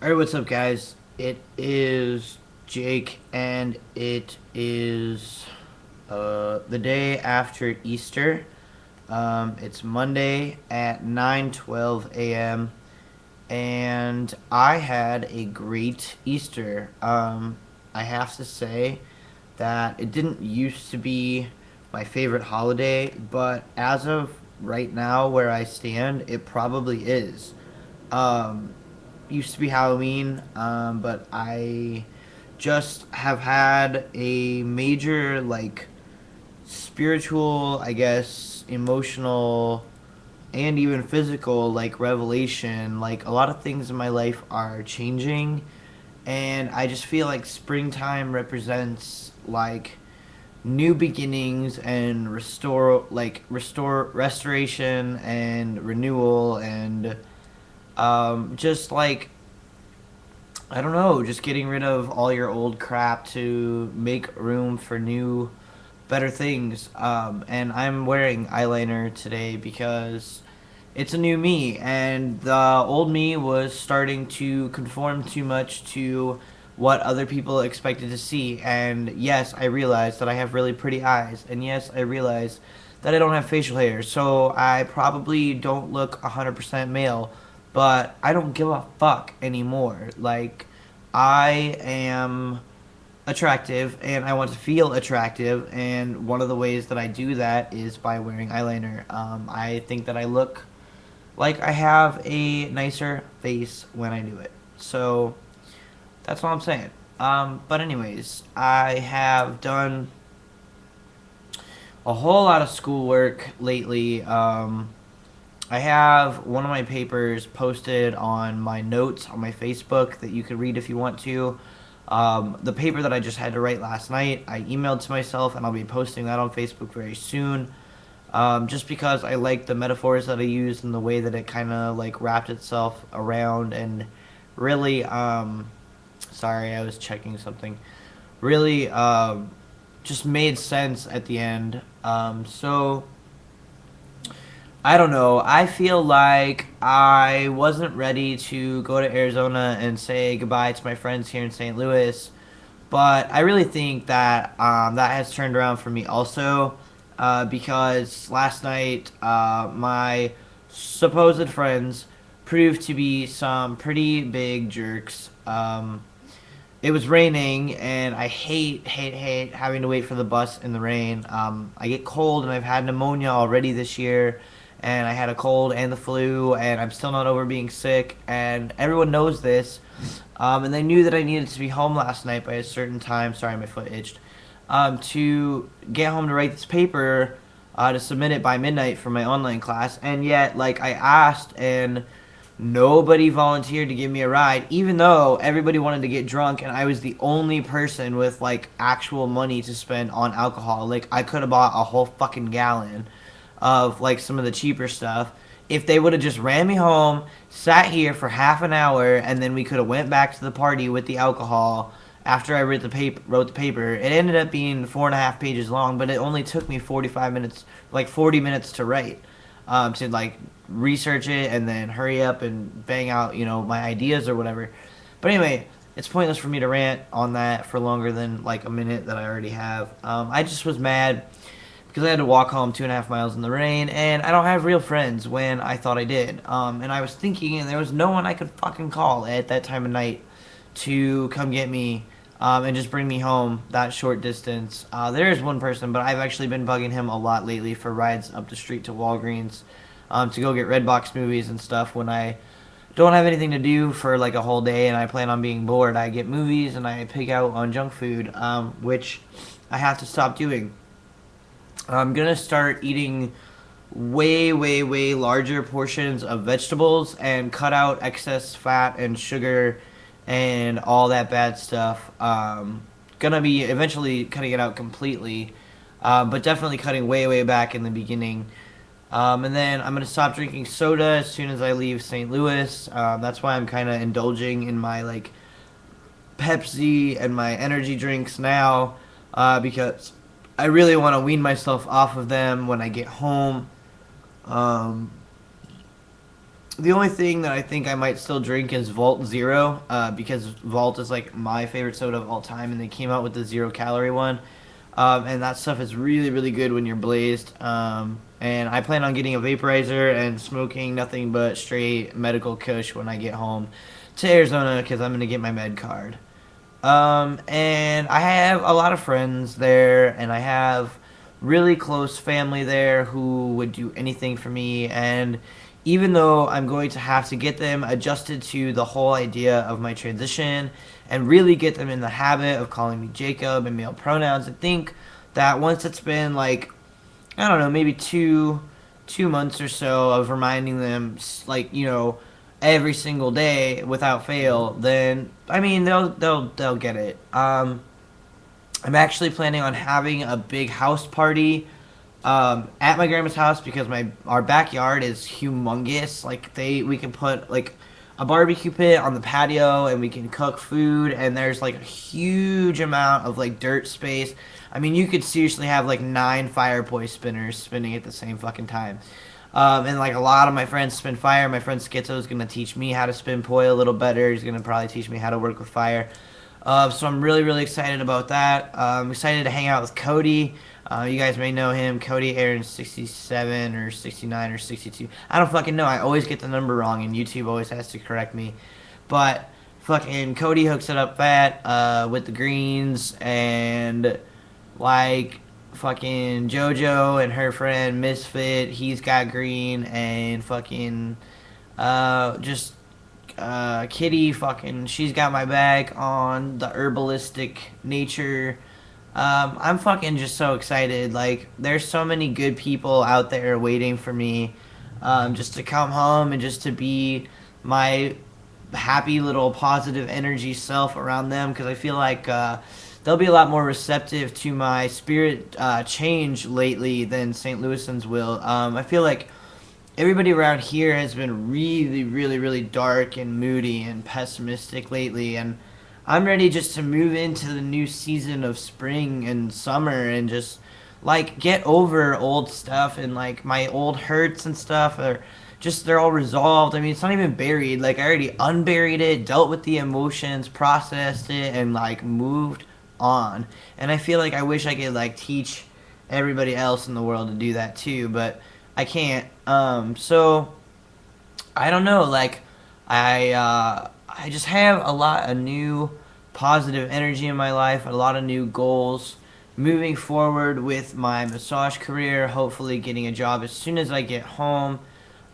Alright, what's up, guys? It is Jake, and it is the day after Easter. It's Monday at 9:12 a.m., and I had a great Easter. I have to say that it didn't used to be my favorite holiday, but as of right now, where I stand, it probably is. Um, Used to be Halloween, but I just have had a major, like, spiritual, I guess, emotional, and even physical, like, revelation. Like, a lot of things in my life are changing, and I just feel like springtime represents, like, new beginnings and restoration and renewal and just like I don't know, just getting rid of all your old crap to make room for new, better things. And I'm wearing eyeliner today because it's a new me, and the old me was starting to conform too much to what other people expected to see. And yes, I realized that I have really pretty eyes, and yes, I realized that I don't have facial hair, so I probably don't look 100% male, but I don't give a fuck anymore. Like, I am attractive and I want to feel attractive, and one of the ways that I do that is by wearing eyeliner. I think that I look like I have a nicer face when I do it. So that's all I'm saying. But anyways, I have done a whole lot of schoolwork lately. I have one of my papers posted on my notes on my Facebook that you can read if you want to. The paper that I just had to write last night, I emailed to myself, and I'll be posting that on Facebook very soon. Just because I like the metaphors that I used and the way that it kind of like wrapped itself around and really, sorry, I was checking something. Really, just made sense at the end. So I don't know. I feel like I wasn't ready to go to Arizona and say goodbye to my friends here in St. Louis, but I really think that that has turned around for me also, because last night my supposed friends proved to be some pretty big jerks. It was raining, and I hate having to wait for the bus in the rain. I get cold, and I've had pneumonia already this year, and I had a cold and the flu, and I'm still not over being sick, and everyone knows this. And they knew that I needed to be home last night by a certain time. Sorry, my foot itched. To get home to write this paper, to submit it by midnight for my online class, and yet, like, I asked, and nobody volunteered to give me a ride, even though everybody wanted to get drunk, and I was the only person with like actual money to spend on alcohol. Like, I could have bought a whole fucking gallon of like some of the cheaper stuff if they would have just ran me home, sat here for half an hour, and then we could have went back to the party with the alcohol after I wrote the paper. It ended up being 4.5 pages long, but it only took me 45 minutes, like 40 minutes to write, to like research it and then hurry up and bang out, my ideas or whatever. But anyway, it's pointless for me to rant on that for longer than like a minute that I already have. I just was mad because I had to walk home 2.5 miles in the rain, and I don't have real friends when I thought I did. And I was thinking, and there was no one I could fucking call at that time of night to come get me, and just bring me home that short distance. There is one person, but I've actually been bugging him a lot lately for rides up the street to Walgreens, to go get Redbox movies and stuff. When I don't have anything to do for like a whole day and I plan on being bored, I get movies and I pig out on junk food, which I have to stop doing. I'm gonna start eating way larger portions of vegetables and cut out excess fat and sugar and all that bad stuff. Gonna be eventually cutting it out completely, but definitely cutting way back in the beginning. And then I'm gonna stop drinking soda as soon as I leave St. Louis. That's why I'm kind of indulging in my like Pepsi and my energy drinks now, because I really want to wean myself off of them when I get home. Um, The only thing that I think I might still drink is Vault Zero, because Vault is like my favorite soda of all time, and they came out with the 0 calorie one, and that stuff is really really good when you're blazed. And I plan on getting a vaporizer and smoking nothing but straight medical kush when I get home to Arizona because I'm gonna get my med card. And I have a lot of friends there, and I have really close family there who would do anything for me. And even though I'm going to have to get them adjusted to the whole idea of my transition and really get them in the habit of calling me Jacob and male pronouns, I think that once it's been like, I don't know, maybe 2 months or so of reminding them, like, every single day without fail, then I mean they'll get it. I'm actually planning on having a big house party at my grandma's house because my our backyard is humongous. Like we can put like a barbecue pit on the patio and we can cook food, and there's like a huge amount of like dirt space. I mean, you could seriously have like 9 fireplace spinners spinning at the same fucking time. And like a lot of my friends spin fire. My friend Schizo is gonna teach me how to spin poi a little better. He's gonna probably teach me how to work with fire. So I'm really really excited about that. I'm excited to hang out with Cody. You guys may know him, Cody Aaron 67 or 69 or 62. I don't fucking know. I always get the number wrong, and YouTube always has to correct me. But fucking Cody hooks it up fat with the greens, and like fucking JoJo and her friend Misfit, he's got green, and fucking just Kitty, fucking she's got my back on the herbalistic nature. I'm fucking just so excited. Like, there's so many good people out there waiting for me, just to come home and just to be my happy little positive energy self around them. Because I feel like they'll be a lot more receptive to my spirit change lately than St. Louisans will. I feel like everybody around here has been really, really, really dark and moody and pessimistic lately, and I'm ready just to move into the new season of spring and summer and just like get over old stuff, and like my old hurts and stuff are just they're all resolved. I mean, it's not even buried. Like I already unburied it, dealt with the emotions, processed it, and like moved on. And I feel like I wish I could like teach everybody else in the world to do that too, but I can't. So I don't know. Like I just have a lot of new positive energy in my life, a lot of new goals moving forward with my massage career, hopefully getting a job as soon as I get home.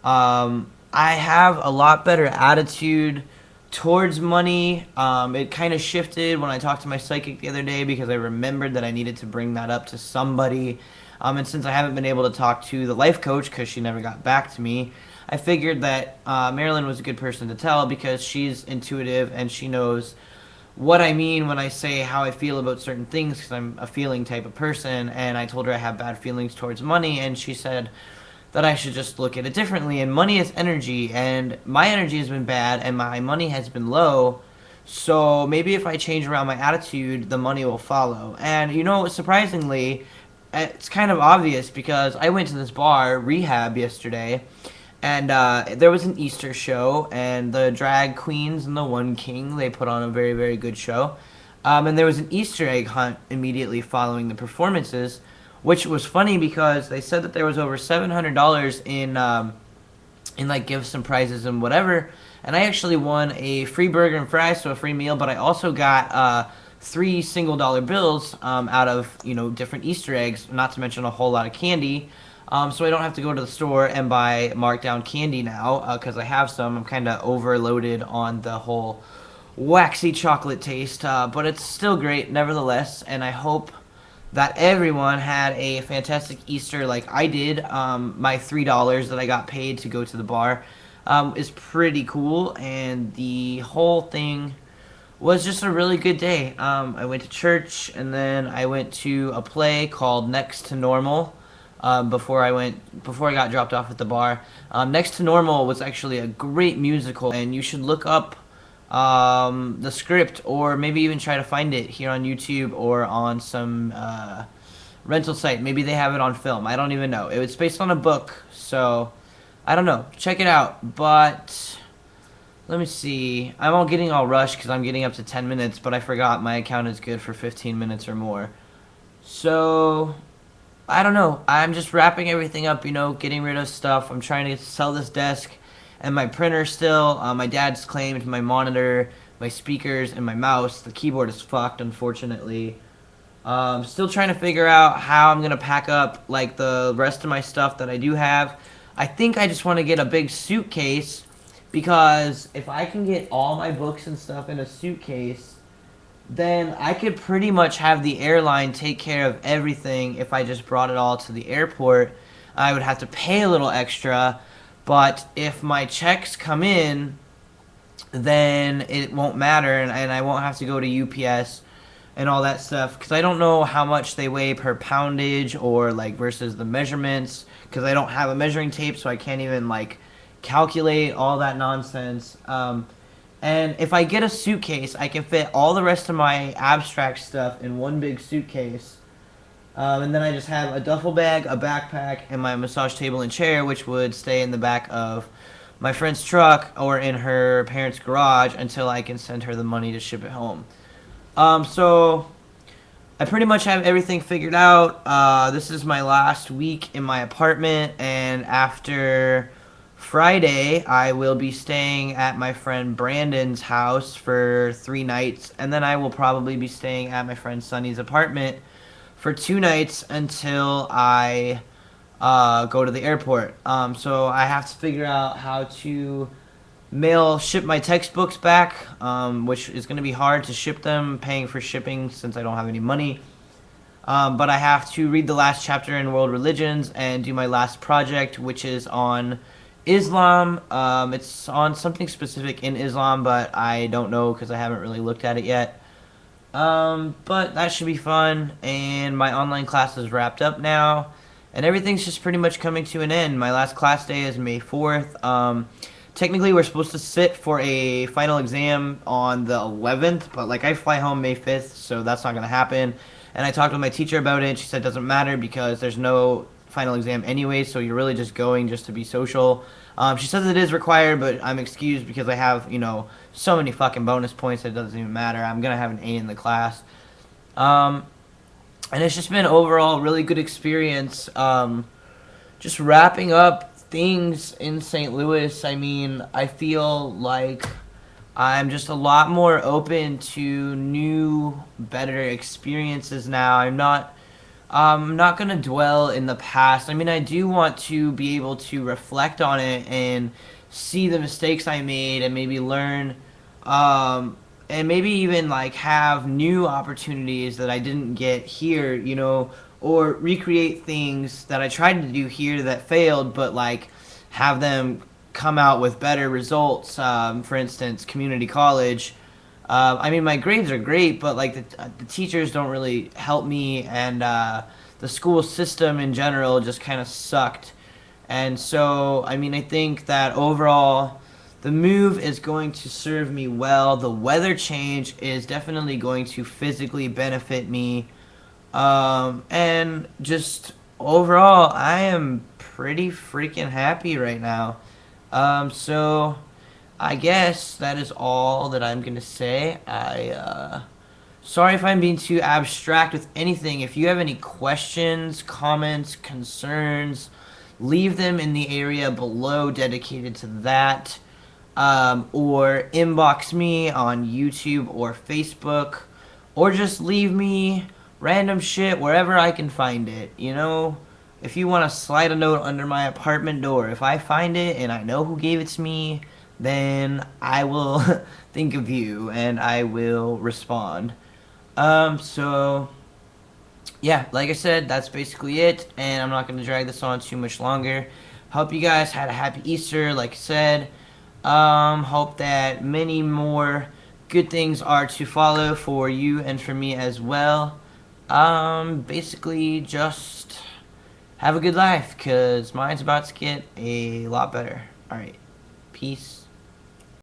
I have a lot better attitude towards money. It kind of shifted when I talked to my psychic the other day because I remembered that I needed to bring that up to somebody. And since I haven't been able to talk to the life coach because she never got back to me, I figured that Marilyn was a good person to tell because she's intuitive and she knows what I mean when I say how I feel about certain things because I'm a feeling type of person. And I told her I have bad feelings towards money, and she said that I should just look at it differently. And money is energy, and my energy has been bad and my money has been low. So maybe if I change around my attitude, the money will follow. And surprisingly, it's kind of obvious because I went to this bar, Rehab, yesterday, and there was an Easter show, and the drag queens and the One King, they put on a very, very good show. And there was an Easter egg hunt immediately following the performances, which was funny because they said that there was over $700 in like gifts and prizes and whatever. And I actually won a free burger and fries, so a free meal, but I also got 3 single dollar bills out of different Easter eggs, not to mention a whole lot of candy. So I don't have to go to the store and buy marked down candy now because I have some. I'm kind of overloaded on the whole waxy chocolate taste, but it's still great nevertheless. And I hope that everyone had a fantastic Easter like I did. My $3 that I got paid to go to the bar is pretty cool, and the whole thing was just a really good day. I went to church, and then I went to a play called Next to Normal before I got dropped off at the bar. Next to Normal was actually a great musical, and you should look up the script, or maybe even try to find it here on YouTube or on some rental site. Maybe they have it on film. I don't even know. It was based on a book, so I don't know. Check it out. But let me see. I'm all getting all rushed because I'm getting up to 10 minutes, but I forgot my account is good for 15 minutes or more. So I don't know. I'm just wrapping everything up, getting rid of stuff. I'm trying to sell this desk and my printer still. My dad's claimed my monitor, my speakers, and my mouse. The keyboard is fucked, unfortunately. Still trying to figure out how I'm gonna pack up like the rest of my stuff that I do have. I think I just want to get a big suitcase because if I can get all my books and stuff in a suitcase, then I could pretty much have the airline take care of everything if I just brought it all to the airport. I would have to pay a little extra, but if my checks come in, then it won't matter and I won't have to go to UPS and all that stuff because I don't know how much they weigh per poundage or like versus the measurements because I don't have a measuring tape, so I can't even like calculate all that nonsense. And if I get a suitcase, I can fit all the rest of my abstract stuff in one big suitcase. And then I just have a duffel bag, a backpack, and my massage table and chair, which would stay in the back of my friend's truck or in her parents' garage until I can send her the money to ship it home. So I pretty much have everything figured out. This is my last week in my apartment, and after Friday, I will be staying at my friend Brandon's house for 3 nights, and then I will probably be staying at my friend Sunny's apartment for 2 nights until I go to the airport. So I have to figure out how to ship my textbooks back, which is going to be hard to ship them, paying for shipping since I don't have any money. But I have to read the last chapter in World Religions and do my last project, which is on Islam. It's on something specific in Islam, but I don't know because I haven't really looked at it yet. But that should be fun, and my online class is wrapped up now, and everything's just pretty much coming to an end. My last class day is May 4th. Technically, we're supposed to sit for a final exam on the 11th, but like I fly home May 5th, so that's not going to happen. And I talked with my teacher about it, and she said it doesn't matter because there's no final exam anyway, so you're really just going just to be social. She says it is required, but I'm excused because I have, so many fucking bonus points that it doesn't even matter. I'm going to have an A in the class. And it's just been overall really good experience. Just wrapping up things in St. Louis. I mean, I feel like I'm just a lot more open to new, better experiences now. I'm not going to dwell in the past. I mean, I do want to be able to reflect on it and see the mistakes I made and maybe learn, and maybe even like have new opportunities that I didn't get here, or recreate things that I tried to do here that failed, but like have them come out with better results. For instance, community college. I mean, my grades are great, but like the teachers don't really help me, and the school system in general just kind of sucked. And so, I mean, I think that overall, the move is going to serve me well. The weather change is definitely going to physically benefit me. And just overall, I am pretty freaking happy right now. So I guess that is all that I'm gonna say. Sorry if I'm being too abstract with anything. If you have any questions, comments, concerns, leave them in the area below dedicated to that. Or inbox me on YouTube or Facebook, or just leave me random shit wherever I can find it. If you want to slide a note under my apartment door, if I find it and I know who gave it to me, then I will think of you and I will respond. So yeah, like I said, that's basically it, and I'm not going to drag this on too much longer. Hope you guys had a happy Easter, like I said. Hope that many more good things are to follow for you and for me as well. Basically just have a good life, because mine's about to get a lot better. Alright, peace.